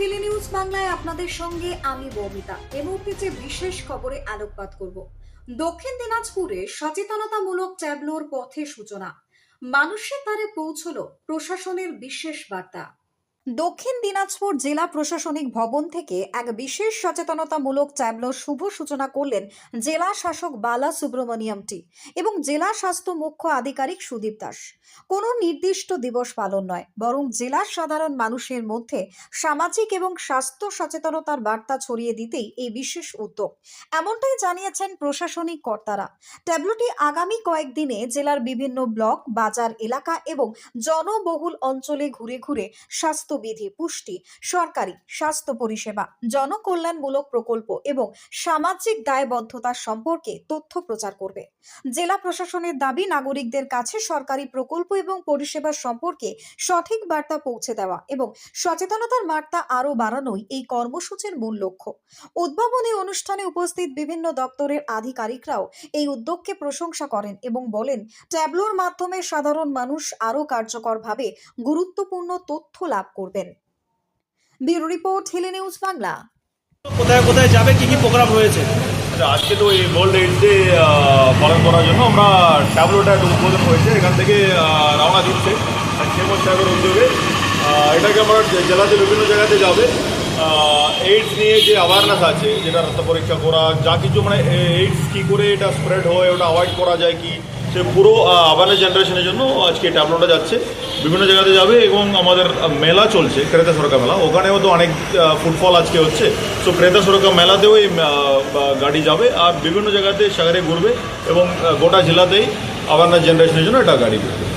Hili news বাংলায় আপনাদের সঙ্গে আমি বৌমিতা। এই মুহূর্তে যে বিশেষ খবরে আলোকপাত করব। দক্ষিণ দিনাজপুরে সচেতনতামূলক ট্যাবলোর পথে সূচনা, মানুষের দ্বারে পৌঁছলো প্রশাসনের বিশেষ বার্তা। দক্ষিণ দিনাজপুর জেলা প্রশাসনিক ভবন থেকে এক বিশেষ সচেতনতামূলক ট্যাবলোর শুভ সূচনা করলেন জেলা শাসক বালা সুব্রমণিয়াম টি এবং জেলা স্বাস্থ্য মুখ্য আধিকারিক সুদীপ দাস। কোনো নির্দিষ্ট দিবস পালন নয়, বরং জেলার সাধারণ মানুষের মধ্যে সামাজিক এবং স্বাস্থ্য সচেতনতার বার্তা ছড়িয়ে দিতেই এই বিশেষ উদ্যোগ, এমনটাই জানিয়েছেন প্রশাসনিক কর্তারা। ট্যাবলোটি আগামী কয়েকদিনে জেলার বিভিন্ন ব্লক, বাজার এলাকা এবং জনবহুল অঞ্চলে ঘুরে ঘুরে স্বাস্থ্যবিধি, পুষ্টি, সরকারি স্বাস্থ্য পরিষেবা, জনকল্যাণমূলক প্রকল্প এবং সামাজিক দায়বদ্ধতা সম্পর্কে তথ্য প্রচার করবে। জেলা প্রশাসনের দাবি, নাগরিকদের কাছে সরকারি প্রকল্প এবং পরিষেবা সম্পর্কে সঠিক বার্তা পৌঁছে দেওয়া এবং সচেতনতার বার্তা আরও বাড়ানোই এই কর্মসূচির মূল লক্ষ্য। উদ্বোধনী অনুষ্ঠানে উপস্থিত বিভিন্ন দপ্তরের আধিকারিকরাও এই উদ্যোগকে প্রশংসা করেন এবং বলেন, ট্যাবলোর মাধ্যমে সাধারণ মানুষ আরও কার্যকরভাবে গুরুত্বপূর্ণ তথ্য লাভ করবেন। Bureau report, Hili news Bangla. কোথায় কোথায় যাবে, কি কি প্রোগ্রাম রয়েছে? আজকে তো এই ওয়ার্ল্ড এইডস ডে পালন করার জন্য আমরা ট্যাবলোটা উদ্বোধন হয়েছে, এখান থেকে রওনা দিচ্ছে খেমর সাহেবের উদ্যোগে। এটাকে আমরা জেলাতে বিভিন্ন জায়গাতে যাবে। এইডস নিয়ে যে অ্যাওয়ারনেস আছে, যেটা রক্ত পরীক্ষা করা, যা কিছু মানে এইডস কী করে এটা স্প্রেড হয়, ওটা অ্যাভয়েড করা যায় কি, সে পুরো অ্যাওয়ারনেস জেনারেশনের জন্য আজকে ট্যাবলোটা যাচ্ছে, বিভিন্ন জায়গাতে যাবে। এবং আমাদের মেলা চলছে, ক্রেতা সরকার মেলা, ওখানেও তো অনেক ফুটফল আজকে হচ্ছে। সো ক্রেতা সরকার মেলাতেও এই গাড়ি যাবে আর বিভিন্ন জায়গাতে শহরে ঘুরবে এবং গোটা জেলাতেই অ্যাওয়ারনেস জেনারেশনের জন্য এটা গাড়ি ঘুরবে।